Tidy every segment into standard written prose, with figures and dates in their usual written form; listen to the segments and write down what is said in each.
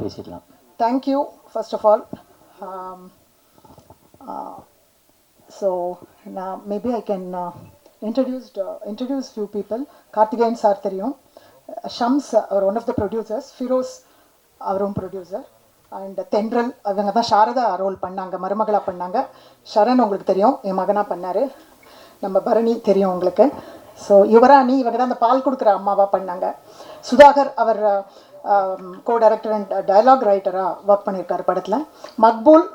பேசிடலாம். Thank you first of all. So நான் maybe I can introduce few people. Karthikeyan sir தெரியும், ஷம்ஸ் அவர் one of the producers, Firoz அவரும் producer, and தென்றல் அவங்க தான் சாரதா ரோல் பண்ணாங்க, மருமகளாக பண்ணாங்க. ஷரண் உங்களுக்கு தெரியும், என் மகனாக பண்ணார். நம்ம பரணி தெரியும் உங்களுக்கு. ஸோ யுவராணி இவங்க தான் அந்த பால் கொடுக்குற அம்மாவாக பண்ணாங்க. சுதாகர் அவர் கோ டைரக்டர் அண்ட் டயலாக் ரைட்டராக ஒர்க் பண்ணியிருக்காரு படத்தில். மக்பூல்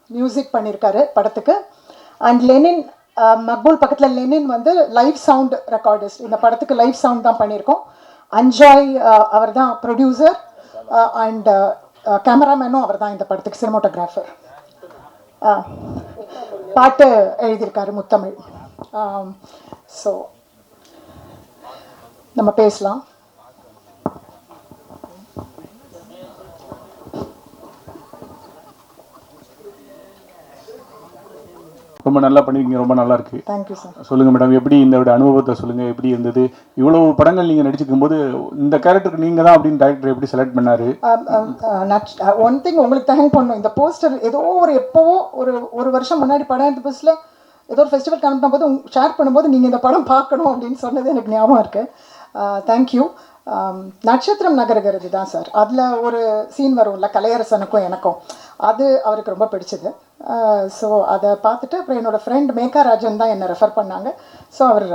மியூசிக் பண்ணியிருக்காரு படத்துக்கு. அண்ட் லெனின், மக்பூல் பக்கத்தில் லெனின் வந்து லைவ் சவுண்ட் ரெக்கார்டிஸ்ட். இந்த படத்துக்கு லைவ் சவுண்ட் தான் பண்ணியிருக்கோம். அஞ்சாய் அவர் தான் ப்ரொடியூசர் அண்ட் கேமராமேனும் அவர் தான் இந்த படத்துக்கு, சினிமோட்டோகிராஃபர். பாட்டு எழுதியிருக்காரு முத்தமிழ். ஸோ நம்ம பேசலாம். ரொம்ப நல்லா பண்ணியிருக்கீங்க, ரொம்ப நல்லா இருக்கு. Thank you sir. சொல்லுங்கள் மேடம், எப்படி இந்த அனுபவத்தை சொல்லுங்கள், எப்படி இருந்தது? இவ்வளவு படங்கள் நீங்கள் நடிச்சிருக்கும் போது இந்த கேரக்டருக்கு நீங்கள் தான் அப்படின்னு டைரக்டர் எப்படி செலக்ட் பண்ணாரு? ஒன் திங் உங்களுக்கு தேங்க் பண்ணணும். இந்த போஸ்டர் ஏதோ எப்போவோ ஒரு வருஷம் முன்னாடி படம் எடுத்த புதுசில் ஏதோ ஒரு ஃபெஸ்டிவல் கனெக்ட் போது ஷேர் பண்ணும்போது நீங்கள் இந்த படம் பார்க்கணும் அப்படின்னு சொன்னது எனக்கு ஞாபகம் இருக்குது. தேங்க்யூ. நட்சத்திரம் நகரகிறது தான் சார். அதில் ஒரு சீன் வரும்ல கலையரசனுக்கும் எனக்கும், அது அவருக்கு ரொம்ப பிடிச்சது. ஸோ அதை பார்த்துட்டு அப்புறம் என்னோடய ஃப்ரெண்ட் மேகா ராஜன் தான் என்னை ரெஃபர் பண்ணாங்க. ஸோ அவர்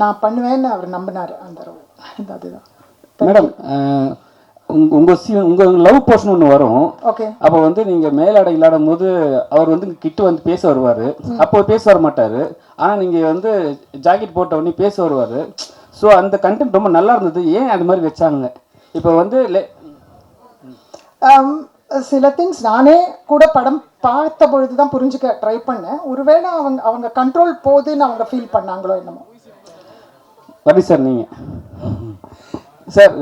நான் பண்ணுவேன்னு அவர் நம்பினார். அந்த அதுதான் மேடம். உங்கள் லவ் போர்ஷன் ஒன்று வரும். ஓகே. அப்போ வந்து நீங்கள் மேலாடை இல்லாடும் போது அவர் வந்து கிட்ட வந்து பேச வருவார். அப்போ பேச வர மாட்டார். ஆனால் நீங்கள் வந்து ஜாக்கெட் போட்ட உடனே பேச வருவார். ஸோ அந்த கண்டென்ட் ரொம்ப நல்லா இருந்தது. ஏன் அது மாதிரி வச்சாங்க? இப்போ வந்து சில திங்ஸ் நானே கூட படம் பார்த்த பொழுது தான் புரிஞ்சுக்க ட்ரை பண்ணேன். ஒருவேளை அவங்க கண்ட்ரோல் போகுதுன்னு அவங்க ஃபீல் பண்ணாங்களோ என்னமோ. ரவி சார், நீங்கள் சார்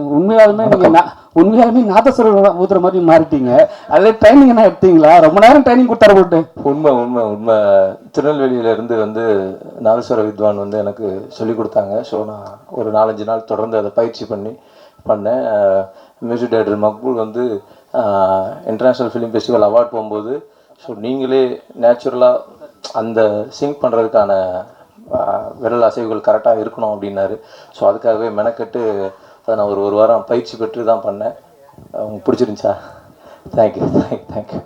உண்மையாலுமே நாதஸ்வரம் ஊதுற மாதிரி மாறிட்டீங்க. அதில் ட்ரைனிங் என்ன எடுத்தீங்களா? ரொம்ப நேரம் ட்ரைனிங் கொடுத்தாரு போட்டு. உண்மை திருநெல்வேலியிலேருந்து வந்து நாதஸ்வர வித்வான் வந்து எனக்கு சொல்லி கொடுத்தாங்க. ஸோ நான் ஒரு 4-5 நாள் தொடர்ந்து அதை பயிற்சி பண்ணேன். மியூசிக் டைரக்டர் மக்பூல் வந்து இன்டர்நேஷ்னல் ஃபிலிம் ஃபெஸ்டிவல் அவார்ட் போகும்போது ஸோ நீங்களே நேச்சுரலாக அந்த சிங் பண்ணுறதுக்கான விரல் அசைவுகள் கரெக்டாக இருக்கணும் அப்படின்னாரு. ஸோ அதுக்காகவே மெனக்கெட்டு அதை நான் ஒரு வாரம் பயிற்சி பெற்று தான் பண்ணேன். உங்களுக்கு பிடிச்சிருந்துச்சா? தேங்க்யூ.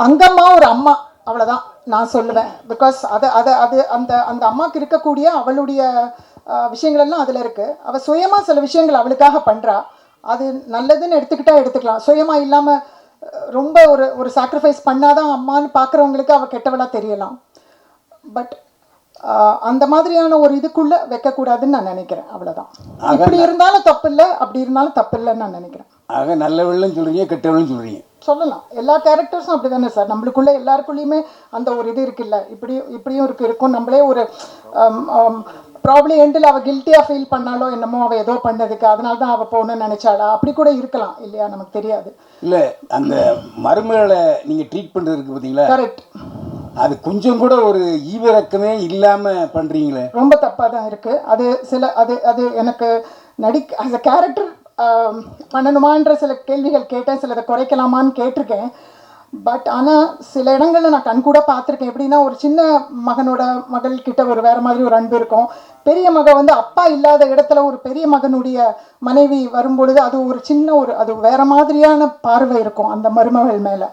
அங்கம்மா ஒரு அம்மா, அவ்வளோதான் நான் சொல்லுவேன். பிகாஸ் அந்த அம்மாவுக்கு இருக்கக்கூடிய அவளுடைய விஷயங்கள் எல்லாம் அதில் இருக்குது. அவள் சுயமாக சில விஷயங்கள் அவளுக்காக பண்ணுறா. அது நல்லதுன்னு எடுத்துக்கலாம். சுயமாக இல்லாமல் ரொம்ப ஒரு சாக்ரிஃபைஸ் பண்ணாதான் அம்மான்னு பார்க்குறவங்களுக்கு அவள் கெட்டவளாக தெரியலாம். பட் அந்த மாதிரியான ஒரு இதுக்குள்ளே வைக்கக்கூடாதுன்னு நான் நினைக்கிறேன். அவ்வளோதான். இப்படி இருந்தாலும் தப்பு இல்லை, அப்படி இருந்தாலும் தப்பு இல்லைன்னு நான் நினைக்கிறேன். ஆக நல்லவளும் சொல்கிறீங்க, கெட்டவளும் சொல்கிறீங்க. சொல்லலாம். எல்லா கேரக்டர்ஸும் அப்படி தானே சார். நம்மளுக்குள்ளே எல்லாருக்குள்ளேயுமே அந்த ஒரு இது இருக்குல்ல, இப்படியும் இருக்கும். நம்மளே ஒரு ப்ராப்ளம் எண்டில் அவள் கில்ட்டியாக ஃபீல் பண்ணாலோ என்னமோ, அவள் ஏதோ பண்ணதுக்கு அதனால தான் அவள் போகணும்னு நினச்சாளா, அப்படி கூட இருக்கலாம் இல்லையா, நமக்கு தெரியாது. இல்லை, அந்த மருமகளை நீங்கள் ட்ரீட் பண்ணுறதுக்கு பார்த்தீங்களா, கரெக்ட். அது கொஞ்சம் கூட ஒரு ஈவிரக்கமே இல்லாமல் பண்ணுறீங்களே, ரொம்ப தப்பாக தான் இருக்குது. அது எனக்கு ஆஸ் அ கேரக்டர் பண்ணணுமான்ற சில கேள்விகள் கேட்டேன். சிலதை குறைக்கலாமான்னு கேட்டிருக்கேன். பட் ஆனால் சில இடங்களில் நான் கண் கூட பார்த்துருக்கேன். எப்படின்னா, ஒரு சின்ன மகள்கிட்ட ஒரு வேறு மாதிரி ஒரு அன்பு இருக்கும். பெரிய மக வந்து அப்பா இல்லாத இடத்துல ஒரு பெரிய மகனுடைய மனைவி வரும்பொழுது அது ஒரு சின்ன அது வேறு மாதிரியான பார்வை இருக்கும் அந்த மருமகள் மேலே.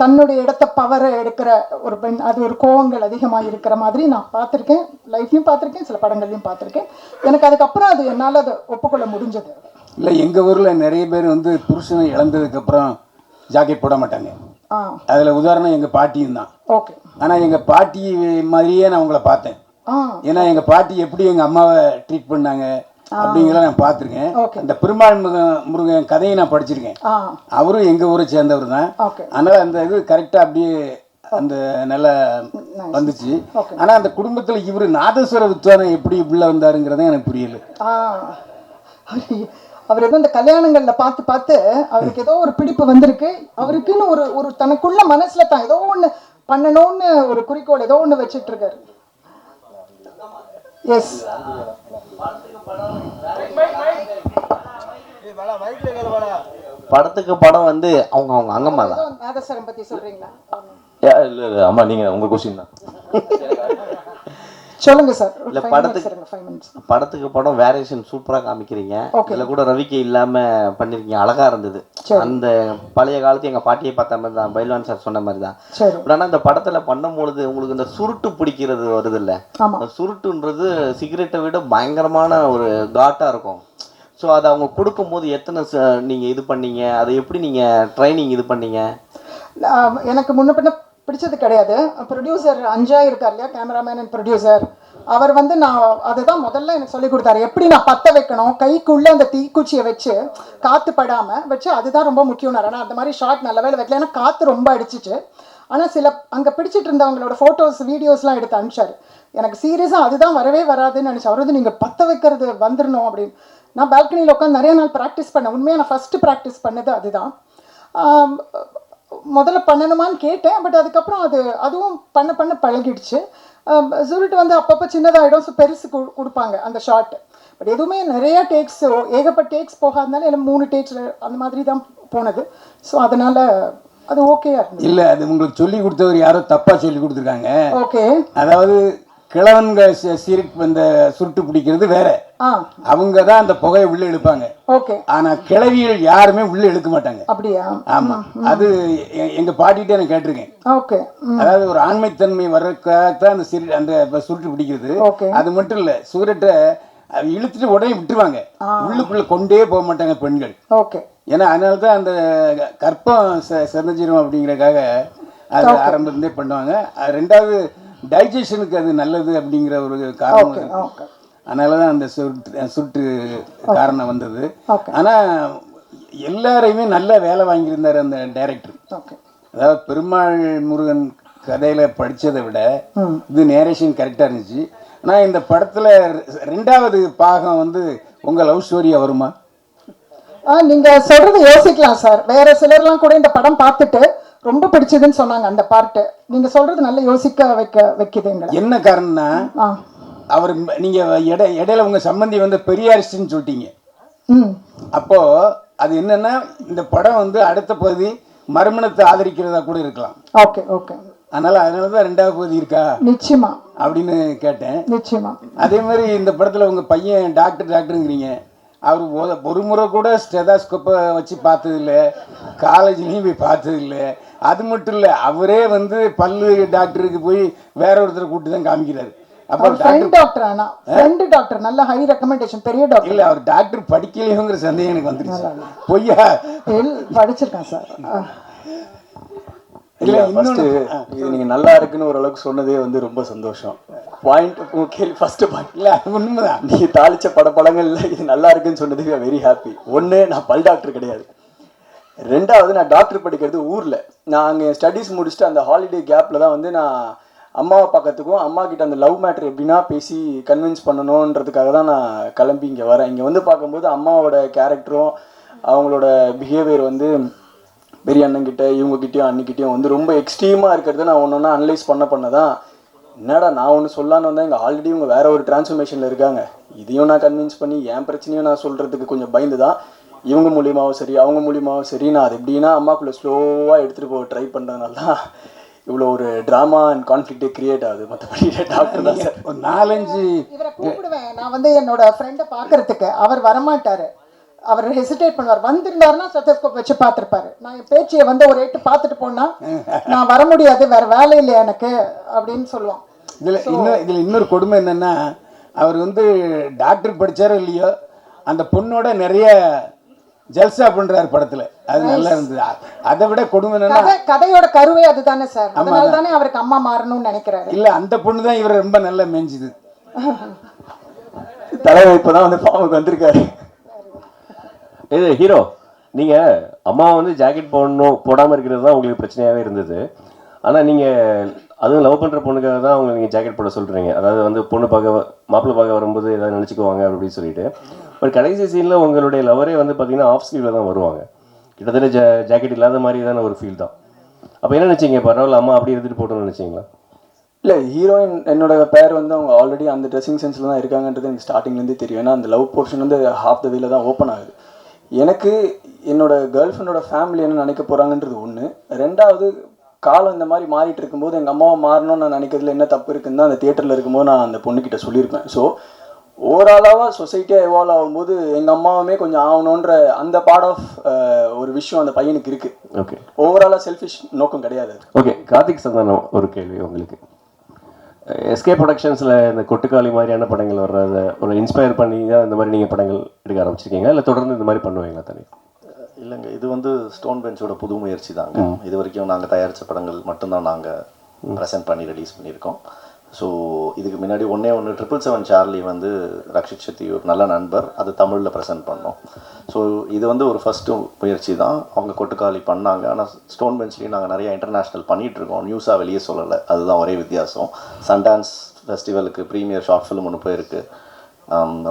தன்னுடைய இடத்தை பவரை எடுக்கிற ஒரு பெண், அது ஒரு கோவங்கள் அதிகமாக இருக்கிற மாதிரி நான் பார்த்துருக்கேன். லைஃப்லையும் பார்த்துருக்கேன், சில படங்கள்லையும் பார்த்துருக்கேன். எனக்கு அதுக்கப்புறம் அது என்னால் அதை ஒப்புக்கொள்ள முடிஞ்சது. இல்லை, எங்கள் ஊரில் நிறைய பேர் வந்து புருஷனை இழந்ததுக்கப்புறம் ஜாக்கெட் போட மாட்டாங்க. அதில் உதாரணம் எங்கள் பாட்டியும் தான். ஓகே. ஆனால் எங்கள் பாட்டி மாதிரியே நான் உங்களை பார்த்தேன். ஏன்னா எங்கள் பாட்டி எப்படி எங்கள் அம்மாவை ட்ரீட் பண்ணாங்க அப்படிங்கிறத நான் பார்த்துருக்கேன். அந்த பெருமாள் முருகன் கதையை நான் படிச்சிருக்கேன். அவரும் எங்கள் ஊரை சேர்ந்தவர் தான். அதனால் அந்த இது கரெக்டாக அப்படியே அந்த நல்லா வந்துச்சு. ஆனால் அந்த குடும்பத்தில் இவர் நாதஸ்வர வித்வானம் எப்படி உள்ள வந்தாருங்கிறத எனக்கு புரியல. அவர் ஏதோ இந்த கல்யாணங்களில் பார்த்து அவருக்கு ஏதோ ஒரு பிடிப்பு வந்திருக்கு. அவருக்குன்னு ஒரு தனக்குள்ள மனசில் தான் ஏதோ ஒன்று பண்ணணும்னு ஒரு குறிக்கோள் ஏதோ ஒன்று வச்சிட்டு இருக்காரு. எஸ், படத்துக்கு படம் வந்து அவங்க அவங்க அங்கம்மா தான். நாதஸ்வரம் பத்தி சொல்றீங்களா? இல்லை அம்மா நீங்கள் உங்கள் கொஸ்டின் தான். சொல்லுங்க சார். இல்ல படத்துக்கு படம் வேரியேஷன் சூப்பரா காமிக்கிறீங்க. இதுல கூட ரவிக்கை இல்லாம பண்ணிருக்கீங்க, அழகா இருந்தது. அந்த பழைய காலத்து எங்க பாட்டியை பார்த்த மாதிரி தான், பைல்வான் சார் சொன்ன மாதிரி தான். ஆனா இந்த படத்துல பண்ணும்பொழுது உங்களுக்கு இந்த சுருட்டு பிடிக்கிறது வருது இல்ல, அந்த சுருட்டுன்றது சிகரெட்டை விட பயங்கரமான ஒரு காட்டா இருக்கும். ஸோ அதை அவங்க கொடுக்கும்போது எத்தனை நீங்கள் இது பண்ணீங்க, அதை எப்படி நீங்கள் ட்ரைனிங் இது பண்ணீங்க? எனக்கு முன்ன பின்ன பிடிச்சது கிடையாது. ப்ரொடியூசர் அஞ்சா இருக்கார் இல்லையா, கேமராமேன் அண்ட் ப்ரொடியூசர், அவர் வந்து நான் அதுதான் முதல்ல எனக்கு சொல்லி கொடுத்தாரு. எப்படி நான் பற்ற வைக்கணும், கைக்குள்ளே அந்த தீக்குச்சியை வச்சு காற்று படாமல் வச்சு, அதுதான் ரொம்ப முக்கியம். ஆனால் அந்த மாதிரி ஷார்ட் நல்ல வேலை வைக்கல, ஏன்னா காற்று ரொம்ப அடிச்சிச்சு. ஆனால் சில அங்கே பிடிச்சிட்டு இருந்தவங்களோட ஃபோட்டோஸ் வீடியோஸ்லாம் எடுத்து அனுப்பிச்சார். எனக்கு சீரியஸாக அதுதான் வரவே வராதுன்னு நினச்சேன். அவர் வந்து நீங்கள் பற்ற வைக்கிறது வந்துடணும் அப்படின்னு. நான் பால்கனியில் உட்காந்து நிறைய நாள் ப்ராக்டிஸ் பண்ணேன். உண்மையாக நான் ஃபஸ்ட்டு ப்ராக்டிஸ் பண்ணது அதுதான். முதல்ல பண்ணணுமான்னு கேட்டேன், பட் அதுக்கப்புறம் அதுவும் பண்ண பழகிடுச்சு. சுருட்டு வந்து அப்பப்போ சின்னதாகிடும், ஸோ பெருசு கொடுப்பாங்க அந்த ஷார்ட். பட் எதுவுமே நிறையா டேக்ஸ், ஏகப்பட்ட டேக்ஸ் போகாதனால எல்லாம் 3 டேக்ஸில் அந்த மாதிரி தான் போனது. ஸோ அதனால் அது ஓகேயா இருந்தது. இல்லை, அது உங்களுக்கு சொல்லி கொடுத்தவர் யாரோ தப்பாக சொல்லி கொடுத்துருக்காங்க. ஓகே, அதாவது கிழவன்க சீரட் இந்த சுருட்டு பிடிக்கிறது வேற, அவங்க தான் அந்த புகையை உள்ள இழுப்பாங்க. ஓகே, ஆனா கிழவிகள் யாருமே உள்ள இழுக்க மாட்டாங்க. அப்படியா? ஆமா, அது எங்க பாட்டிகிட்டே நான் கேட்டிருக்கேன். ஓகே, அதாவது ஒரு ஆண்மைத்தன்மை வர்றதுக்காகத்தான் அந்த சுருட்டு பிடிக்கிறது. அது மட்டும் இல்ல, சுருட்டை இழுத்துட்டு உடனே விட்டுருவாங்க, உள்ளுக்குள்ள கொண்டே போக மாட்டாங்க பெண்கள். ஓகே, ஏன்னா அதனாலதான் அந்த கற்பம் செதஞ்சிரும் அப்படிங்கறதுக்காக அது ஆரம்பத்திலே பண்ணுவாங்க. ரெண்டாவது டைஜஷனுக்கு அது நல்லது அப்படிங்கிற ஒரு காரணம். அதனாலதான் அந்த சுருட்டு காரணம் வந்தது. ஆனா எல்லாரையுமே நல்ல வேலை வாங்கியிருந்தார் அந்த டைரக்டர். அதாவது பெருமாள் முருகன் கதையில படிச்சதை விட இது நேரேஷன் கரெக்டா இருந்துச்சு. ஆனா இந்த படத்துல 2வது பாகம் வந்து உங்க லவ் ஸ்டோரியா வருமா? நீங்க சொல்றது யோசிக்கலாம் சார். வேற சிலர்லாம் கூட இந்த படம் பார்த்துட்டு ரொம்ப பிடிச்சதுன்னு சொன்னாங்க அந்த பார்ட்டு. நீங்க சொல்றது நல்ல யோசிக்க வைக்குதுங்க. என்ன காரணம்னா, அவர் நீங்க இடையில உங்க சம்பந்தி வந்து பெரியாரிஸ்ட்னு சொல்லிட்டீங்க. அப்போ அது என்னன்னா, இந்த படம் வந்து அடுத்த பகுதி மறுமணத்தை ஆதரிக்கிறதா கூட இருக்கலாம். ஓகே ஓகே, அதனாலதான் 2வது பகுதி இருக்கா நிச்சயமா அப்படின்னு கேட்டேன். நிச்சயமா. அதே மாதிரி இந்த படத்துல உங்க பையன் டாக்டருங்கிறீங்க. அவர் ஒரு முறை கூட ஸ்டெதாஸ்கோப்பை வச்சு பார்த்தது இல்லை, காலேஜ்லேயும் போய் பார்த்தது இல்லை. அது மட்டும் இல்லை, அவரே வந்து பல்லு டாக்டருக்கு போய் வேற ஒருத்தரை கூப்பிட்டு தான் காமிக்கிறாரு. அப்புறம் டாக்டர் நல்ல ஹை ரெக்கமெண்டேஷன், பெரிய டாக்டர் இல்லை, அவர் டாக்டர் படிக்கலையோங்கிற சந்தேகம் எனக்கு வந்துருச்சு. பொய்யா படிச்சிருக்கேன் சார். இல்லை, இன்னொன்று இது நீங்கள் நல்லா இருக்குன்னு ஓரளவுக்கு சொன்னதே வந்து ரொம்ப சந்தோஷம். பாயிண்ட் கேள்வி ஃபர்ஸ்ட் பாயிண்ட் இல்லை, அது உண்மைதான். நீங்கள் தாளிச்ச படங்கள்ல இது நல்லா இருக்குன்னு சொன்னதுக்கு வெரி ஹாப்பி. ஒன்று, நான் பல் டாக்டர் கிடையாது. 2வது, நான் டாக்டர் படிக்கிறது ஊரில். நான் அங்கே ஸ்டடீஸ் முடிச்சுட்டு அந்த ஹாலிடே கேப்பில் தான் வந்து நான் அம்மாவை பார்க்கறதுக்கும் அம்மா கிட்ட அந்த லவ் மேட்ரு எப்படின்னா பேசி கன்வின்ஸ் பண்ணணுன்றதுக்காக தான் நான் கிளம்பி இங்கே வரேன். இங்கே வந்து பார்க்கும்போது அம்மாவோட கேரக்டரும் அவங்களோட பிஹேவியர் வந்து பெரிய அண்ணன்கிட்ட இவங்ககிட்டயும் அன்னிக்கிட்டையும் வந்து ரொம்ப எக்ஸ்ட்ரீமாக இருக்கிறத நான் ஒன்று அனலைஸ் பண்ண தான், என்னடா நான் ஒன்று சொல்லான்னு வந்தேன், இங்கே ஆல்ரெடி இவங்க வேற ஒரு டிரான்ஸ்ஃபர்மேஷனில் இருக்காங்க, இதையும் நான் கன்வின்ஸ் பண்ணி என் பிரச்சனையும் நான் சொல்கிறதுக்கு கொஞ்சம் பயந்து தான் இவங்க மூலியமாகவும் சரி அவங்க மூலியமாகவும் சரி நான் அது எப்படின்னா அம்மாக்குள்ளே ஸ்லோவாக எடுத்துகிட்டு போக ட்ரை பண்ணுறதுனால தான் இவ்வளோ ஒரு ட்ராமா அண்ட் கான்ஃப்ளிக்டே கிரியேட் ஆகுது. மற்றபடி டாக்டர் தான் சார். ஒரு 4-5 இவரை கூப்பிடுவேன் நான் வந்து என்னோட ஃப்ரெண்டை பார்க்கறதுக்கு. அவர் வரமாட்டார், அவர் ஹெசிடேட் பண்ணுவார். வந்திருந்தாருன்னா ஸ்டெத்தோஸ்கோப் வச்சு பார்த்துருப்பாரு. நான் என் பேச்சியை வந்து ஒரு ரேட்டு பார்த்துட்டு போனால் நான் வர முடியாது, வேற வேலை இல்லையா எனக்கு அப்படின்னு சொல்லுவான். இதில் இன்னொரு கொடுமை என்னன்னா, அவர் வந்து டாக்டர் படித்தாரோ இல்லையோ, அந்த பொண்ணோட நிறைய ஜல்சா பண்றாரு படத்துல. அது நல்லா இருந்தது. அதை விட கொடுமை என்னன்னா, கதையோட கருவே அதுதானே சார். அதனால தானே அவருக்கு அம்மா மாறணும்னு நினைக்கிறாரு. இல்ல, அந்த பொண்ணு தான் இவரை ரொம்ப நல்லா மேய்ஞ்சுது. தலைவர் இப்பதான் வந்து பாவம் வந்திருக்காரு. இது ஹீரோ, நீங்கள் அம்மா வந்து ஜாக்கெட் போடாமல் இருக்கிறது தான் உங்களுக்கு பிரச்சனையாகவே இருந்தது. ஆனால் நீங்கள் அதுவும் லவ் பண்ணுற பொண்ணுக்காக தான் அவங்க நீங்கள் ஜாக்கெட் போட சொல்கிறீங்க. அதாவது வந்து பொண்ணு மாப்பிள்ளை பார்க்க வரும்போது ஏதாவது நினச்சிக்குவாங்க அப்படின்னு சொல்லிட்டு. பட் கடைசி சீனில் உங்களுடைய லவரே வந்து பார்த்தீங்கன்னா ஆஃப் ஸ்லீவில் தான் வருவாங்க. கிட்டத்தட்ட ஜாக்கெட் இல்லாத மாதிரி தானே ஒரு ஃபீல் தான். அப்போ என்ன நினச்சிங்க, பரவாயில்ல அம்மா அப்படி எடுத்துகிட்டு போட்டோம்னு நினச்சிங்களா? இல்லை, ஹீரோயின் என்னோட பேர் வந்து அவங்க ஆல்ரெடி அந்த ட்ரெஸ்ஸிங் சென்ஸில் தான் இருக்காங்கன்றது எனக்கு ஸ்டார்டிங்லேருந்தே தெரியும். ஏன்னா அந்த லவ் போர்ஷன் வந்து ஹாஃப் த வேல தான் ஓப்பன் ஆகுது. எனக்கு என்னோட கேர்ள் ஃப்ரெண்டோட ஃபேமிலி என்ன நினைக்க போகிறாங்கன்றது ஒன்று. ரெண்டாவது, காலம் இந்த மாதிரி மாறிட்டு இருக்கும்போது எங்கள் அம்மாவை மாறணும்னு நான் நினைக்கிறதுல என்ன தப்பு இருக்குன்னு தான் அந்த தியேட்டரில் இருக்கும்போது நான் அந்த பொண்ணுக்கிட்ட சொல்லியிருப்பேன். ஸோ ஓவராலாக சொசைட்டியாக எவால்வ் ஆகும்போது எங்கள் அம்மாவுமே கொஞ்சம் ஆகணுன்ற அந்த பார்ட் ஆஃப் ஒரு விஷயம் அந்த பையனுக்கு இருக்குது. ஓகே, ஓவராலாக செல்ஃபிஷ் நோக்கம் கிடையாது. ஓகே, கார்த்திக் சந்தானம் ஒரு கேள்வி உங்களுக்கு. எஸ்கே ப்ரொடக்ஷன்ஸில் இந்த கொட்டுக்காளி மாதிரியான படங்கள் வர்றத ஒரு இன்ஸ்பயர் பண்ணி தான் இந்த மாதிரி நீங்கள் படங்கள் எடுக்க ஆரம்பிச்சிருக்கீங்க, இல்லை தொடர்ந்து இந்த மாதிரி பண்ணுவீங்களா தனி? இல்லைங்க, இது வந்து ஸ்டோன் பெஞ்சோட புது முயற்சி தாங்க. இது வரைக்கும் நாங்கள் தயாரித்த படங்கள் மட்டும்தான் நாங்கள் ப்ரெசென்ட் பண்ணி ரிலீஸ் பண்ணியிருக்கோம். ஸோ இதுக்கு முன்னாடி ஒன்று 777 சார்லி வந்து ரக்ஷித் ஷெட்டி ஒரு நல்ல நண்பர், அது தமிழில் ப்ரெசென்ட் பண்ணோம். ஸோ இது வந்து ஒரு ஃபஸ்ட்டு முயற்சி தான். அவங்க கொட்டுக்காளி பண்ணாங்க. ஆனால் ஸ்டோன் பெஞ்ச்லேயும் நாங்கள் நிறையா இன்டர்நேஷ்னல் பண்ணிகிட்ருக்கோம். நியூஸாக வெளியே சொல்லலை, அதுதான் ஒரே வித்தியாசம். சன்டான்ஸ் ஃபெஸ்டிவலுக்கு ப்ரீமியர் ஷார்ட் ஃபிலிம் ஒன்று போயிருக்கு,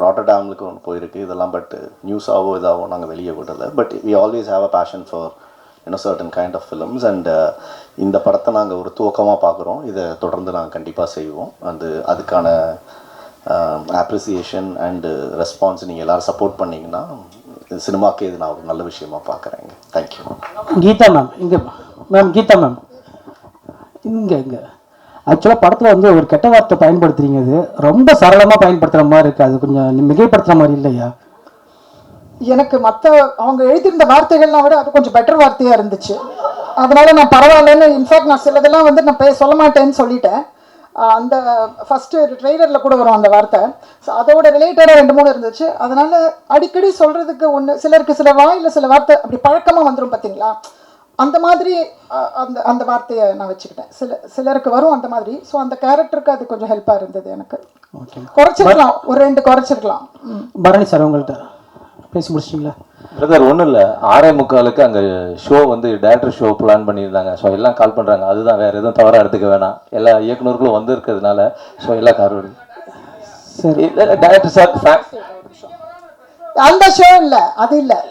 ராட்டர்டாம்லுக்கு ஒன்று போயிருக்கு. இதெல்லாம் பட் நியூஸாவோ இதாகவோ நாங்கள் வெளியே விடலை. But we always have a passion for certain kind of films. And இந்த படத்தை நாங்கள் ஒரு துவக்கமாக பார்க்குறோம். இதை தொடர்ந்து நாங்கள் கண்டிப்பாக செய்வோம். அதுக்கான அப்ரிசியேஷன் அண்டு ரெஸ்பான்ஸ் நீங்கள் எல்லோரும் சப்போர்ட் பண்ணிங்கன்னா சினிமாக்கே இது நான் ஒரு நல்ல விஷயமா பார்க்குறேங்க. தேங்க்யூ. கீதா மேம் இங்கே, மேம் கீதா மேம் இங்கே ஆக்சுவலாக படத்தில் வந்து ஒரு கெட்ட வார்த்தை பயன்படுத்துறீங்க, அது ரொம்ப சரளமாக பயன்படுத்துகிற மாதிரி இருக்குது, அது கொஞ்சம் மிகைப்படுத்துகிற மாதிரி இல்லையா? எனக்கு மற்ற அவங்க எழுதியிருந்த வார்த்தைகள்லாம் விட அது கொஞ்சம் பெட்டர் வார்த்தையாக இருந்துச்சு. அதனால நான் பரவாயில்லன்னு, இன்ஃபேக்ட் நான் சிலதெல்லாம் வந்து நான் சொல்ல மாட்டேன்னு சொல்லிட்டேன். அந்த ஃபஸ்ட்டு ட்ரெய்லரில் கூட வரும் அந்த வார்த்தை. ஸோ அதோட ரிலேட்டடாக 2-3 இருந்துச்சு. அதனால் அடிக்கடி சொல்கிறதுக்கு ஒன்று, சிலருக்கு சில வாயில் சில வார்த்தை அப்படி பழக்கமாக வந்துடும் பார்த்தீங்களா, அந்த மாதிரி அந்த வார்த்தையை நான் வச்சுக்கிட்டேன். சிலருக்கு வரும் அந்த மாதிரி. ஸோ அந்த கேரக்டருக்கு அது கொஞ்சம் ஹெல்ப்பாக இருந்தது எனக்கு. குறைச்சிருக்கலாம், ஒரு 2 குறைச்சிருக்கலாம். பரணி சார் உங்கள்கிட்ட பேசி முடிச்சிங்களா? பிரதர், ஒன்றும் இல்லை, 6:45 அங்கே ஷோ வந்து டேரக்டர் ஷோ பிளான் பண்ணியிருந்தாங்க. ஸோ எல்லாம் கால் பண்ணுறாங்க, அதுதான், வேறு எதுவும் தவறாக எடுத்துக்க வேணாம். எல்லா இயக்குநர்களும் வந்து இருக்கிறதுனால ஸோ எல்லாம் கார் வருது. சரி, டேரக்டர் சார் அந்த ஷோ இல்லை, அது இல்லை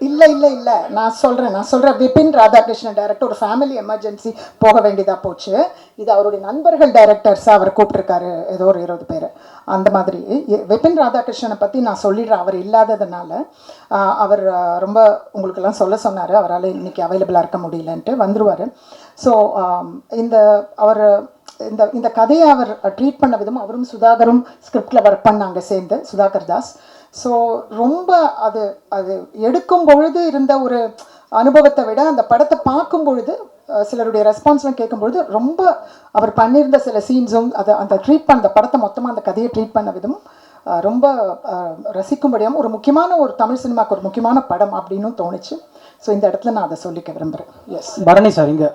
இல்லை இல்லை இல்லை நான் சொல்கிறேன். விபின் ராதாகிருஷ்ணன் டைரக்டர், ஒரு ஃபேமிலி எமர்ஜென்சி போக வேண்டியதாக போச்சு. இது அவருடைய நண்பர்கள் டைரக்டர்ஸாக அவர் கூப்பிட்டுருக்காரு, ஏதோ ஒரு 20 பேர் அந்த மாதிரி. விபின் ராதாகிருஷ்ணனை பற்றி நான் சொல்லிடுறேன். அவர் இல்லாததுனால அவர் ரொம்ப உங்களுக்கெல்லாம் சொல்ல சொன்னார், அவரால் இன்றைக்கி அவைலபிளாக இருக்க முடியலன்ட்டு, வந்துடுவார். ஸோ இந்த கதையை அவர் ட்ரீட் பண்ண விதமும், அவரும் சுதாகரும் ஸ்கிரிப்டில் ஒர்க் பண்ணாங்க சேர்ந்து, சுதாகர் தாஸ். ஸோ ரொம்ப அது எடுக்கும் பொழுது இருந்த ஒரு அனுபவத்தை விட அந்த படத்தை பார்க்கும் பொழுது, சிலருடைய ரெஸ்பான்ஸ்லாம் கேட்கும்பொழுது, ரொம்ப அவர் பண்ணியிருந்த சில சீன்ஸும் அந்த ட்ரீட் பண்ண படத்தை மொத்தமாக அந்த கதையை ட்ரீட் பண்ண விதமும் ரொம்ப ரசிக்கும்படியாகவும் ஒரு முக்கியமான ஒரு தமிழ் சினிமாவுக்கு ஒரு முக்கியமான படம் அப்படின்னு தோணுச்சு. ஸோ இந்த இடத்துல நான் அதை சொல்லிக்க விரும்புகிறேன். எஸ் பரணி சார் இங்கே.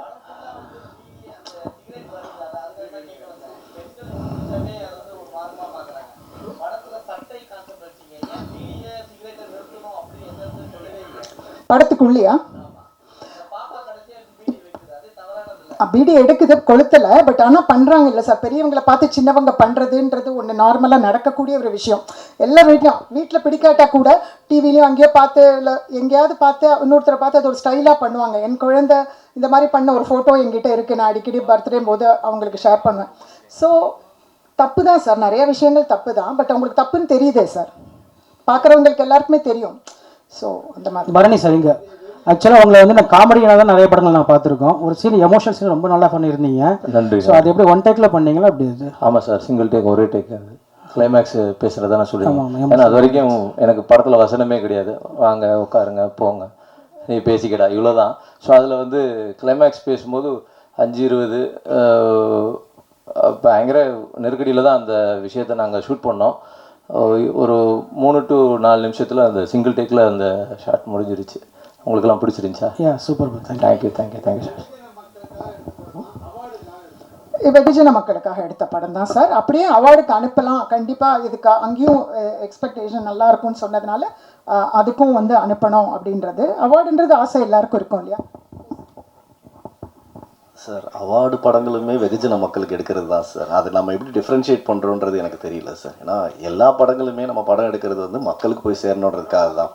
படத்துக்குள்ளையா பீடி எடுக்குது, கொளுத்தலை, பட் ஆனால் பண்ணுறாங்க இல்லை சார். பெரியவங்களை பார்த்து சின்னவங்க பண்ணுறதுன்றது ஒன்று நார்மலாக நடக்கக்கூடிய ஒரு விஷயம். எல்லா வீட்டில் பிடிக்காட்டா கூட டிவிலையும் அங்கேயோ பார்த்து, இல்லை எங்கேயாவது பார்த்து இன்னொருத்தரை பார்த்து அது ஒரு ஸ்டைலாக பண்ணுவாங்க. என் குழந்தை இந்த மாதிரி பண்ண ஒரு ஃபோட்டோ என்கிட்ட இருக்குது, நான் அடிக்கடி பர்த்டே போது அவங்களுக்கு ஷேர் பண்ணுவேன். ஸோ தப்பு தான் சார், நிறைய விஷயங்கள் தப்பு தான், பட் அவங்களுக்கு தப்புன்னு தெரியுதே சார், பார்க்குறவங்களுக்கு எல்லாருக்குமே தெரியும். ஸோ அந்த மாதிரி. பரணி சார் இங்கே ஆக்சுவலாக உங்களை வந்து நான் காமெடியாக தான் நிறைய படங்கள் நான் பார்த்துருக்கோம். ஒரு சீன் எமோஷனல் சீன் ரொம்ப நல்லா பண்ணியிருந்தீங்க. நன்றி. ஸோ அது எப்படி ஒன் டேக்கில் பண்ணீங்களா அப்படி? இது ஆமாம் சார், சிங்கிள் டேக், ஒரே டேக். அது கிளைமேக்ஸ் பேசுகிறதா நான் சொல்லிடுவேன். ஏன்னா அது வரைக்கும் எனக்கு படத்தில் வசனமே கிடையாது. வாங்க உட்காருங்க போங்க நீ பேசிக்கடா, இவ்வளோதான். ஸோ அதில் வந்து கிளைமேக்ஸ் பேசும்போது 5:20 பயங்கர நெருக்கடியில் தான் அந்த விஷயத்தை நாங்கள் ஷூட் பண்ணோம். ஒரு 3 to 4 நிமிஷத்தில் அந்த சிங்கிள் டேக்கில் அந்த ஷாட் முடிஞ்சிருச்சு. உங்களுக்கெல்லாம் பிடிச்சிருந்துச்சா? Super, thank you sir. வெகுஜன மக்களுக்காக எடுத்த படம் தான் சார். அப்படியே அவார்டுக்கு அனுப்பலாம் கண்டிப்பாக. இதுக்கு அங்கேயும் எக்ஸ்பெக்டேஷன் நல்லா இருக்கும்னு சொன்னதுனால அதுக்கும் வந்து அனுப்பணும் அப்படின்றது. அவார்டுன்றது ஆசை எல்லாருக்கும் இருக்கும் இல்லையா சார்? அவார்டு படங்களுமே வெகுஜன மக்களுக்கு எடுக்கிறது தான் சார். அது நம்ம எப்படி டிஃப்ரென்ஷியேட் பண்ணுறோன்றது எனக்கு தெரியல சார். ஏன்னா எல்லா படங்களுமே நம்ம படம் எடுக்கிறது வந்து மக்களுக்கு போய் சேரணுன்றதுக்காக தான்.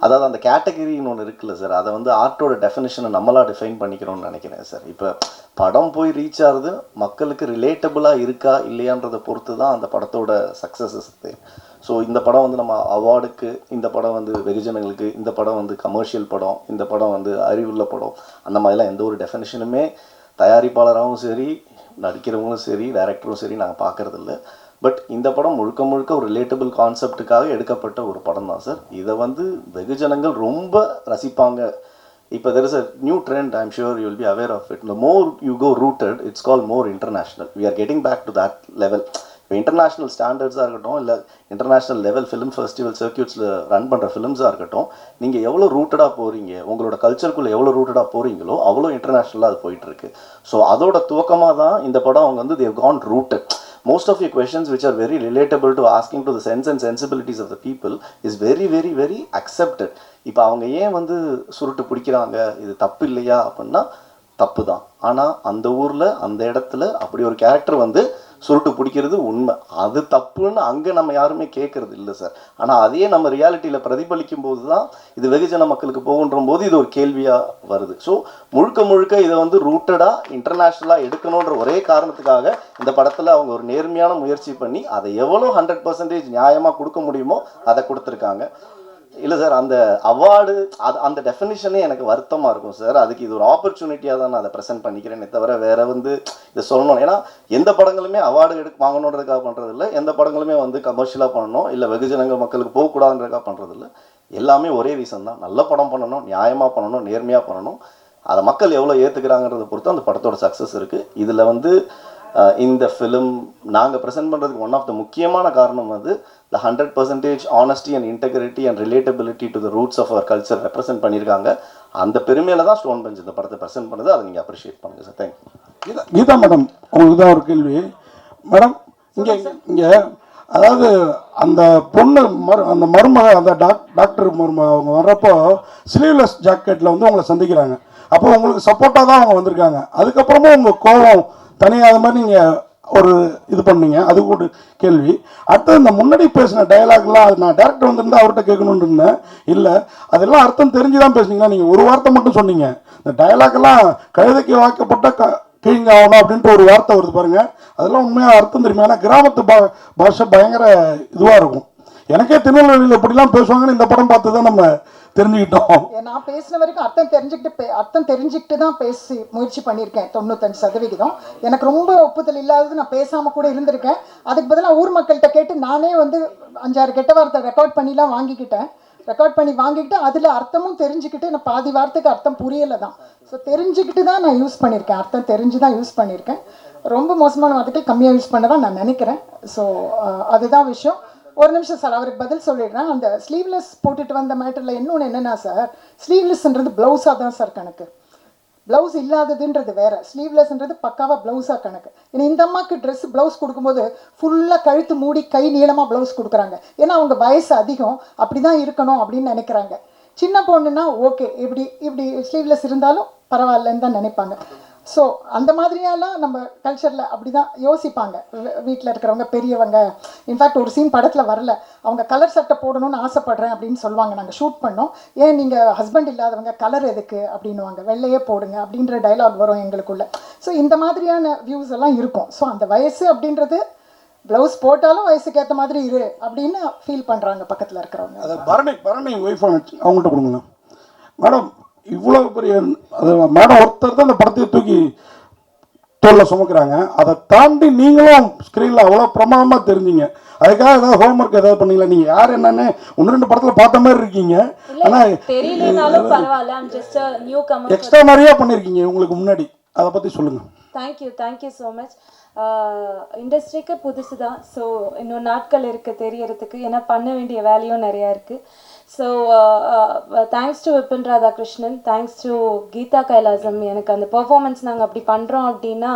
அதாவது அந்த கேட்டகரின்னு ஒன்று இருக்குல்ல சார், அதை வந்து ஆர்ட்டோட டெஃபினேஷனை நம்மளாக டிஃபைன் பண்ணிக்கிறோம்னு நினைக்கிறேன் சார். இப்போ படம் போய் ரீச் ஆகுது, மக்களுக்கு ரிலேட்டபுளாக இருக்கா இல்லையான்றதை பொறுத்து தான் அந்த படத்தோட சக்ஸஸஸ். ஸோ இந்த படம் வந்து நம்ம அவார்டுக்கு, இந்த படம் வந்து வெகுஜனங்களுக்கு, இந்த படம் வந்து கமர்ஷியல் படம், இந்த படம் வந்து அறிவுள்ள படம், அந்த மாதிரிலாம் எந்த ஒரு டெஃபினேஷனுமே தயாரிப்பாளராகவும் சரி, நடிக்கிறவங்களும் சரி, டைரக்டரும் சரி நாங்கள் பார்க்குறதில்ல. பட் இந்த படம் முழுக்க முழுக்க ஒரு ரிலேட்டபிள் கான்செப்டுக்காக எடுக்கப்பட்ட ஒரு படம் தான் சார். இதை வந்து வெகுஜனங்கள் ரொம்ப ரசிப்பாங்க. இப்போ there is a new trend, I'm sure you will be aware of it. The more you go rooted, it's called more international. We are getting back to that level. இப்போ இன்டர்நேஷ்னல் ஸ்டாண்டர்ட்ஸாக இருக்கட்டும், இல்லை international level film festival சர்க்கியூட்ஸில் run பண்ணுற ஃபிலிம்ஸாக இருக்கட்டும், நீங்கள் எவ்வளோ ரூட்டடாக போகிறீங்க, உங்களோட கல்ச்சருக்குள்ளே எவ்வளோ ரூட்டடாக போகிறீங்களோ அவ்வளோ இன்டர்நேஷ்னலாக அது போயிட்டுருக்கு. ஸோ அதோட துவக்கமாக தான் இந்த படம் அவங்க வந்து தேவ் கான் rooted. Most of your questions which are very relatable to asking to the sense and sensibilities of the people is very very very accepted. இப்போ அவங்க ஏன் வந்து சுருட்டு பிடிக்கிறாங்க, இது தப்பு இல்லையா அப்படின்னா தப்பு தான். ஆனால் அந்த ஊரில் அந்த இடத்துல அப்படி ஒரு கேரக்டர் வந்து சுருட்டு பிடிக்கிறது உண்மை, அது தப்புன்னு அங்கே நம்ம யாருமே கேட்கறது இல்லை சார். ஆனால் அதையே நம்ம ரியாலிட்டியில் பிரதிபலிக்கும் போது தான் இது வெகுஜன மக்களுக்கு போகுன்ற போது இது ஒரு கேள்வியாக வருது. ஸோ முழுக்க முழுக்க இதை வந்து ரூட்டடாக இன்டர்நேஷ்னலாக எடுக்கணுன்ற ஒரே காரணத்துக்காக இந்த படத்தில் அவங்க ஒரு நேர்மையான முயற்சி பண்ணி அதை எவ்வளோ 100% நியாயமாக கொடுக்க முடியுமோ அதை கொடுத்துருக்காங்க. இல்லை சார், அந்த அவார்டு அந்த டெஃபினிஷனே எனக்கு வருத்தமாக இருக்கும் சார். அதுக்கு இது ஒரு ஆப்பர்ச்சுனிட்டியாக தான் நான் அதை ப்ரெசென்ட் பண்ணிக்கிறேனே தவிர வேறு வந்து இதை சொல்லணும். ஏன்னா எந்த படங்களுமே அவார்டு வாங்கணுன்றதுக்காக பண்ணுறதில்ல, எந்த படங்களுமே வந்து கமர்ஷியலாக பண்ணணும் இல்லை வெகுஜனங்கள் மக்களுக்கு போகக்கூடாதுன்றதுக்காக பண்ணுறதில்ல. எல்லாமே ஒரே ரீசன் தான், நல்ல படம் பண்ணணும், நியாயமாக பண்ணணும், நேர்மையாக பண்ணணும். அதை மக்கள் எவ்வளோ ஏற்றுக்கிறாங்கிறத பொறுத்து அந்த படத்தோட சக்ஸஸ் இருக்குது. இதில் வந்து இந்த ஃபிலிம் நாங்கள் ப்ரெசென்ட் பண்ணுறதுக்கு ஒன் ஆஃப் த முக்கியமான காரணம் வந்து the 100% honesty and integrity and relatability to the roots of our culture represent பண்ணியிருக்காங்க. அந்த பெருமையில தான் ஸ்டோன் பெஞ்ச் இந்த படத்தை ப்ரெசென்ட் பண்ணுது. அதை நீங்கள் அப்ரிஷியேட் பண்ணுங்கள் சார். தேங்க்யூ. கீதா மேடம், உங்களுக்கு தான் ஒரு கேள்வி மேடம். இங்கே அதாவது அந்த பொண்ணு அந்த மருமக, அந்த டாக்டர் மருமக அவங்க வர்றப்போ ஸ்லீவ்லெஸ் ஜாக்கெட்டில் வந்து உங்களை சந்திக்கிறாங்க. அப்போ உங்களுக்கு சப்போர்ட்டாக தான் அவங்க வந்திருக்காங்க. அதுக்கப்புறமும் உங்கள் கோபம் தனியாத மாதிரி நீங்கள் ஒரு இது பண்ணீங்க, அது ஒரு கேள்வி. அடுத்து இந்த முன்னாடி பேசின டயலாக்லாம் அது நான் டேரக்டர் வந்திருந்தா அவர்கிட்ட கேட்கணுன்னு இருந்தேன். இல்லை, அதெல்லாம் அர்த்தம் தெரிஞ்சு தான் பேசுனீங்களா? நீங்கள் ஒரு வார்த்தை மட்டும் சொன்னீங்க. இந்த டயலாக்லாம் கழுதைக்கு வாக்கப்பட்ட கிழிங்க ஆகணும் அப்படின்ட்டு ஒரு வார்த்தை வருது பாருங்க, அதெல்லாம் உண்மையாக அர்த்தம் தெரியுமா? ஏன்னா கிராமத்து பாஷை பயங்கர இதுவாக இருக்கும். எனக்கே திருநெல்வேலியில் எப்படிலாம் பேசுவாங்கன்னு இந்த படம் பார்த்து தான் நம்ம தெரிஞ்சுக்கிட்டோம். நான் பேசின வரைக்கும் அர்த்தம் தெரிஞ்சுக்கிட்டு தான் பேசி முயற்சி பண்ணியிருக்கேன் 95%. எனக்கு ரொம்ப ஒப்புதல் இல்லாதது நான் பேசாமல் கூட இருந்திருக்கேன். அதுக்கு பதிலாக ஊர் மக்கள்கிட்ட கேட்டு நானே வந்து 5-6 கெட்ட வார்த்தை ரெக்கார்ட் பண்ணிலாம் வாங்கிக்கிட்டு அதில் அர்த்தமும் தெரிஞ்சுக்கிட்டு, நான் பாதி வார்த்தைக்கு அர்த்தம் புரியலை தான். ஸோ தெரிஞ்சுக்கிட்டு தான் நான் யூஸ் பண்ணியிருக்கேன், அர்த்தம் தெரிஞ்சு தான் யூஸ் பண்ணியிருக்கேன். ரொம்ப மோசமான வார்த்தைகள் கம்மியாக யூஸ் பண்ண தான் நான் நினைக்கிறேன். ஸோ அதுதான் விஷயம். ஒரு நிமிஷம் சார், அவருக்கு பதில் சொல்லிடுறேன். அந்த ஸ்லீவ்லெஸ் போட்டுட்டு வந்த மேட்டரில் இன்னொன்று என்னென்னா சார், ஸ்லீவ்லெஸ்ன்றது ப்ளவுஸாக தான் சார் கணக்கு, ப்ளவுஸ் இல்லாததுன்றது வேறு, ஸ்லீவ்லெஸ்ன்றது பக்காவாக ப்ளவுஸாக கணக்கு. ஏன்னா இந்த அம்மாவுக்கு ட்ரெஸ் ப்ளவுஸ் கொடுக்கும்போது ஃபுல்லாக கழுத்து மூடி கை நீளமாக ப்ளவுஸ் கொடுக்குறாங்க. ஏன்னா அவங்க வயசு அதிகம், அப்படி தான் இருக்கணும் அப்படின்னு நினைக்கிறாங்க. சின்ன பொண்ணுன்னா ஓகே, இப்படி ஸ்லீவ்லெஸ் இருந்தாலும் பரவாயில்லன்னு தான் நினைப்பாங்க. ஸோ அந்த மாதிரியெல்லாம் நம்ம கல்ச்சரில் அப்படி தான் யோசிப்பாங்க வீட்டில் இருக்கிறவங்க, பெரியவங்க. இன்ஃபேக்ட் ஒரு சீன் படத்தில் வரல, அவங்க கலர் சட்டை போடணும்னு ஆசைப்பட்றேன் அப்படின்னு சொல்லுவாங்க. நாங்கள் ஷூட் பண்ணோம், ஏன் நீங்கள் ஹஸ்பண்ட் இல்லாதவங்க கலர் எதுக்கு அப்படின்னுவாங்க, வெள்ளையே போடுங்க அப்படின்ற டைலாக் வரும் எங்களுக்குள்ள. ஸோ இந்த மாதிரியான வியூஸ் எல்லாம் இருக்கும். ஸோ அந்த வயசு அப்படின்றது ப்ளவுஸ் போட்டாலும் வயசுக்கு ஏற்ற மாதிரி இரு அப்படின்னு ஃபீல் பண்ணுறாங்க பக்கத்தில் இருக்கிறவங்க. அதை பரணி ஒய்ஃப் அவங்கள்ட்ட கொடுங்க மேடம். இவ்வளோ பெரிய அது மேடம் ஒருத்தர் தான் அந்த படத்தையே தூக்கி தோளில் சுமக்கிறாங்க. அதை தாண்டி நீங்களும் ஸ்க்ரீனில் அவ்வளோ பிரமாதமாக தெரிஞ்சிங்க. அதுக்காக ஏதாவது ஹோம்ஒர்க் ஏதாவது பண்ணீங்களா? நீங்கள் யார் என்னன்னு 1-2 படத்தில் பார்த்த மாதிரி இருக்கீங்க, ஆனால் எக்ஸ்ட்ரா நிறையா பண்ணியிருக்கீங்க உங்களுக்கு முன்னாடி. அதை பற்றி சொல்லுங்கள். Thank you so much. இண்டஸ்ட்ரிக்கு புதுசு தான், ஸோ இன்னும் நாட்கள் இருக்குது தெரியறதுக்கு, ஏன்னா பண்ண வேண்டிய வேலையும் நிறையா இருக்குது. So thanks to Vipin Radhakrishnan, thanks to Geetha Kailasam. எனக்கு அந்த பெர்ஃபார்மன்ஸ் நாங்கள் அப்படி பண்ணுறோம் அப்படின்னா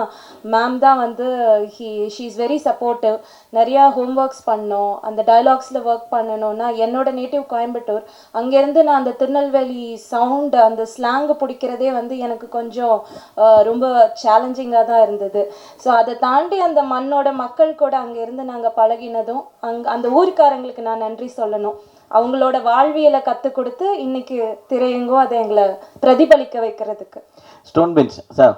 மேம் தான் வந்து ஷீ இஸ் வெரி சப்போர்ட்டிவ். நிறையா ஹோம்ஒர்க்ஸ் பண்ணோம், அந்த டயலாக்ஸில் ஒர்க் பண்ணணும்னா என்னோட நேட்டிவ் கோயம்புத்தூர், அங்கேருந்து நான் அந்த திருநெல்வேலி சவுண்டு அந்த ஸ்லாங்கு பிடிக்கிறதே வந்து எனக்கு கொஞ்சம் ரொம்ப சேலஞ்சிங்காக தான் இருந்தது. ஸோ அதை தாண்டி அந்த மண்ணோட மக்கள் கூட அங்கேருந்து நாங்கள் பழகினதும் அந்த ஊருக்காரங்களுக்கு நான் நன்றி சொல்லணும். அவங்களோட வாழ்வியலை கற்றுக் கொடுத்து இன்னைக்கு திரையெங்கும் அதை எங்களை பிரதிபலிக்க வைக்கிறதுக்கு. ஸ்டோன் பெஞ்ச் சார்,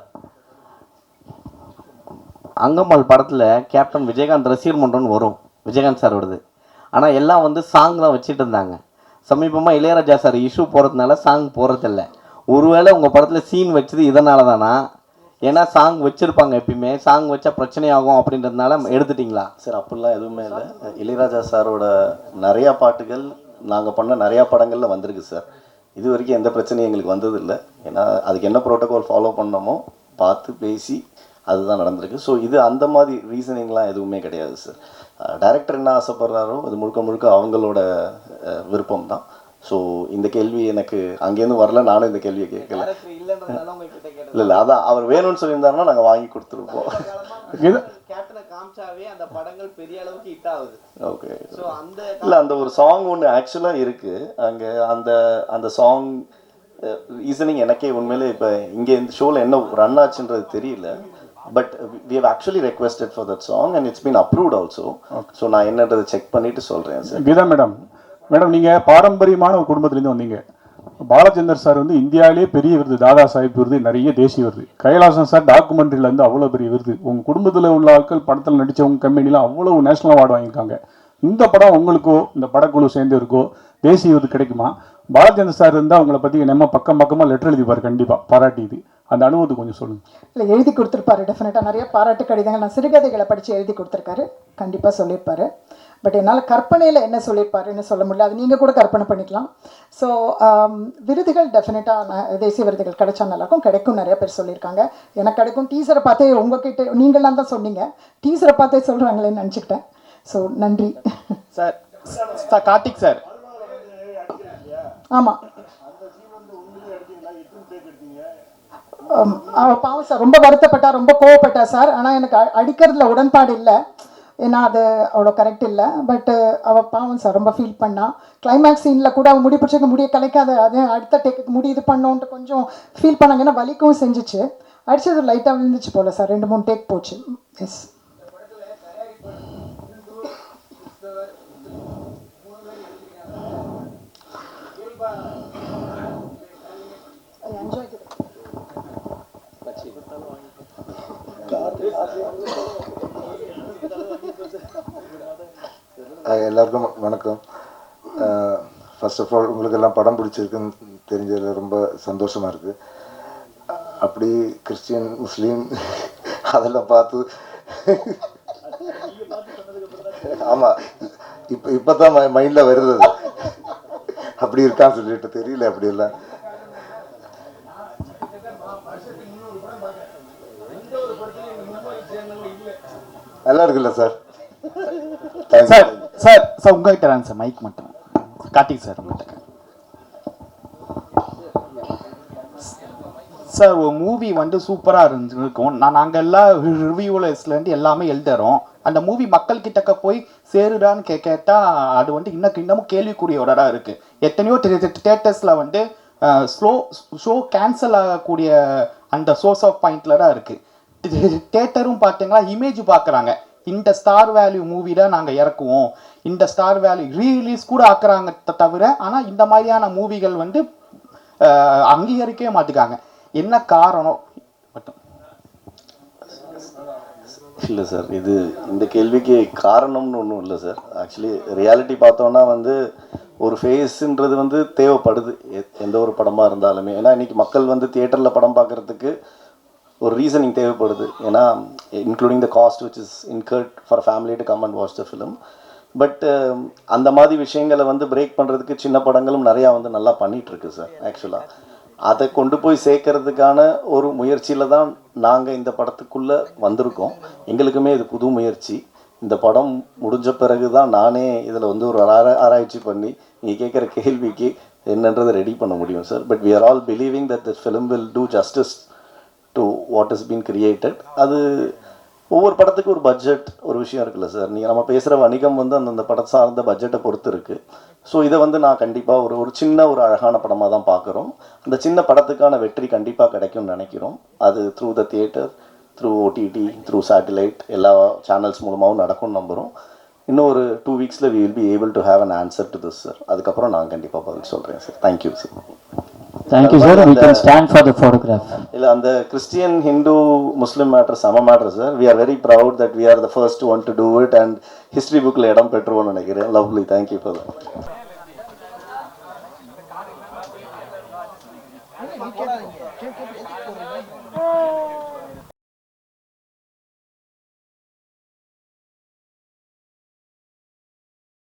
அங்கம்மாள் படத்தில் கேப்டன் விஜயகாந்த் ரசிகர் மன்றம்னு வரும், விஜயகாந்த் சாரோடது. ஆனால் எல்லாம் வந்து சாங் தான் வச்சுட்டு இருந்தாங்க. சமீபமாக இளையராஜா சார் இஷ்யூ போகிறதுனால சாங் போகிறதில்ல. ஒருவேளை உங்கள் படத்தில் சீன் வச்சது இதனால தானா? ஏன்னா சாங் வச்சுருப்பாங்க, எப்பயுமே சாங் வச்சா பிரச்சனையாகும் அப்படின்றதுனால எடுத்துட்டிங்களா? சார் அப்படிலாம் எதுவுமே இல்லை. இளையராஜா சாரோட நிறையா பாட்டுகள் நாங்கள் பண்ண நிறையா படங்களில் வந்திருக்கு சார். இது வரைக்கும் எந்த பிரச்சனையும் எங்களுக்கு வந்ததில்லை. ஏன்னா அதுக்கு என்ன ப்ரோட்டோகால் ஃபாலோ பண்ணமோ பார்த்து பேசி அதுதான் நடந்திருக்கு. ஸோ இது அந்த மாதிரி ரீசனிங்லாம் எதுவுமே கிடையாது சார். டைரக்டர் என்ன ஆசைப்படுறாரோ அது முழுக்க முழுக்க அவங்களோட விருப்பம் தான். ஸோ இந்த கேள்வி எனக்கு அங்கேருந்து வரல, நானும் இந்த கேள்வியை கேட்கல. இல்லை அதான் அவர் வேணும்னு சொல்லியிருந்தாருன்னா நாங்கள் வாங்கி கொடுத்துருப்போம். கேப்டனை காமிச்சாவே அந்த படங்கள் பெரிய அளவுக்கு ஹிட் ஆகுது. ஓகே, இல்லை அந்த ஒரு சாங் ஒன்று ஆக்சுவலாக இருக்குது அங்கே. அந்த சாங் ரீசனிங் எனக்கே உண்மையிலே இப்போ இங்கே இந்த ஷோவில் என்ன ரன் ஆச்சுன்றது தெரியல. But we have actually requested for that song and it's been approved also. So நான் என்னன்றதை செக் பண்ணிட்டு சொல்கிறேன் சார். கீதா மேடம், நீங்கள் பாரம்பரியமான ஒரு குடும்பத்துலேருந்து வந்தீங்க. பாலச்சந்தர் சார் வந்து இந்தியாவிலே பெரிய விருது, தாதா சாஹிப் விருது, நிறைய தேசிய விருது. கைலாசம் சார் டாக்குமெண்ட்ரியிலேருந்து அவ்வளோ பெரிய விருது. உங்கள் குடும்பத்தில் உள்ள ஆட்கள் படத்தில் நடித்தவங்க கம்பெனிலாம் அவ்வளோ நேஷனல் அவார்டு வாங்கியிருக்காங்க. இந்த படம் உங்களுக்கோ இந்த படக்குழு சேர்ந்து இருக்கோ தேசிய விருது கிடைக்குமா? பாலச்சந்தர் சார் இருந்தால் உங்களை பற்றி நம்ம பக்கமாக லெட்டர் எழுதிப்பார், கண்டிப்பாக பாராட்டி. இது அந்த அனுபவத்தை கொஞ்சம் சொல்லுங்கள். இல்லை, எழுதி கொடுத்துருப்பாரு டெஃபினட்டாக. நிறைய பாராட்டு கடிதங்கள் நான் சிறுகதைகளை படித்து எழுதி கொடுத்துருக்காரு, கண்டிப்பாக சொல்லியிருப்பாரு. பட் என்னால் கற்பனையில் என்ன சொல்லியிருப்பாருன்னு சொல்ல முடியல, அது நீங்கள் கூட கற்பனை பண்ணிக்கலாம். ஸோ விருதுகள் டெஃபினட்டாக தேசிய விருதுகள் கிடைச்சா நல்லாயிருக்கும், கிடைக்கும். நிறைய பேர் சொல்லியிருக்காங்க, எனக்கு கிடைக்கும். டீசரை பார்த்தே உங்ககிட்ட நீங்களாம் தான் சொன்னீங்க, டீசரை பார்த்தே சொல்கிறாங்களேன்னு நினச்சிக்கிட்டேன். ஸோ நன்றி சார். கார்த்திக் சார், ஆமாம் பாவம் சார், ரொம்ப வருத்தப்பட்டா, ரொம்ப கோவப்பட்டா சார். ஆனால் எனக்கு அடிக்கிறதுல உடன்பாடு இல்லை, ஏன்னா அது அவ்வளோ கரெக்ட் இல்லை. பட்டு அவள் பாவம் சார், ரொம்ப ஃபீல் பண்ணா. கிளைமேக்ஸ் சீனில் கூட அவள் முடி பிடிச்சக்க முடிய கலைக்காத, அது அடுத்த டேக்கு முடி இது பண்ணோன்ட்டு கொஞ்சம் ஃபீல் பண்ணாங்க. ஏன்னா வலிக்கவும் செஞ்சிச்சு, அடிச்சது லைட்டாக விழுந்துச்சு போல சார். 2-3 டேக் போச்சு. எஸ் எல்லாருக்கும் வணக்கம். ஃபர்ஸ்ட் ஆஃப் ஆல் உங்களுக்கு எல்லாம் படம் பிடிச்சிருக்குன்னு தெரிஞ்சதில் ரொம்ப சந்தோஷமாக இருக்குது. அப்படி கிறிஸ்டியன் முஸ்லீம் அதெல்லாம் பார்த்து ஆமாம் இப்போ தான் மைண்டில் வருது அது அப்படி இருக்கான்னு சொல்லிட்டு தெரியல. அப்படியெல்லாம் நல்லா இருக்குல்ல சார்? சார் சார் சார் உங்ககிட்ட தாங்க சார் மைக் மட்டும். கார்த்திக் சார் உங்கள்கிட்ட. சார் ஒரு மூவி வந்து சூப்பராக இருந்திருக்கும். நாங்கள் எல்லாம் ரிவ்யூவர்ஸ்லேருந்து எல்லாமே எழுதுறோம். அந்த மூவி மக்கள் கிட்டக்க போய் சேருடான்னு கேட்டால் அது வந்து இன்னமும் கேள்விக்குறியோட இருக்குது. எத்தனையோ தியேட்டர்ஸில் வந்து ஷோ கேன்சல் ஆகக்கூடிய அந்த சோர்ஸ் ஆஃப் பாயிண்டில் தான் இருக்குது. தியேட்டரும் பார்த்தீங்களா இமேஜ் பார்க்குறாங்க, இந்த ஸ்டார் வேல்யூ மூவி தான் நாங்கள் இறக்குவோம், இந்த ஸ்டார் வேல்யூ ரீலீஸ் கூட ஆக்குறாங்க தவிர, ஆனால் இந்த மாதிரியான மூவிகள் வந்து அங்கீகரிக்கவே மாட்டுக்காங்க. என்ன காரணம் மட்டும்? இல்லை சார், இது இந்த கேள்விக்கு காரணம்னு ஒன்றும் இல்லை சார். ஆக்சுவலி ரியாலிட்டி பார்த்தோன்னா வந்து ஒரு ஃபேஸுன்றது வந்து தேவைப்படுது எந்த ஒரு படமாக இருந்தாலுமே. ஏன்னா இன்றைக்கி மக்கள் வந்து தியேட்டரில் படம் பார்க்குறதுக்கு ஒரு ரீசனிங் தேவைப்படுது. ஏன்னா including the cost which is incurred for family to come and watch the film. But அந்த மாதிரி விஷயங்களை வந்து பிரேக் பண்ணுறதுக்கு சின்ன படங்களும் நிறையா வந்து நல்லா பண்ணிகிட்ருக்கு சார். ஆக்சுவலாக அதை கொண்டு போய் சேர்க்கறதுக்கான ஒரு முயற்சியில் தான் நாங்கள் இந்த படத்துக்குள்ளே வந்திருக்கோம். எங்களுக்குமே இது புது முயற்சி. இந்த படம் முடிஞ்ச பிறகு தான் நானே இதில் வந்து ஒரு ஆராய்ச்சி பண்ணி நீங்கள் கேட்குற கேள்விக்கு என்னன்றதை ரெடி பண்ண முடியும் sir. But we are all believing that this film will do justice to what has been created. அது ஒவ்வொரு படத்துக்கு ஒரு பட்ஜெட் ஒரு விஷயம் இருக்குல்ல சார். நீங்கள் நம்ம பேசுகிற வணிகம் வந்து அந்தந்த படம் சார்ந்த பட்ஜெட்டை பொறுத்து இருக்குது. ஸோ இதை வந்து நான் கண்டிப்பாக ஒரு சின்ன ஒரு அழகான படமாக தான் பார்க்குறோம். அந்த சின்ன படத்துக்கான வெற்றி கண்டிப்பாக கிடைக்கும்னு நினைக்கிறோம். அது through the theatre, through OTT, through satellite, எல்லா சேனல்ஸ் மூலமாகவும் நடக்கும்னு நம்புகிறோம். இன்னும் ஒரு 2 வீக்ஸில் we will be able to have an answer to this sir. அதுக்கப்புறம் நான் கண்டிப்பாக பதில் சொல்கிறேன் sir. Thank you sir. Thank you sir. we can stand for the photograph. இல்லை அந்த கிறிஸ்டியன் ஹிந்து முஸ்லீம் மேட்டர் சம matter sir. we are very proud that we are the first one to do it and history bookல இடம் பெற்றுவோம்னு நினைக்கிறேன். லவ்லி. Thank you for that.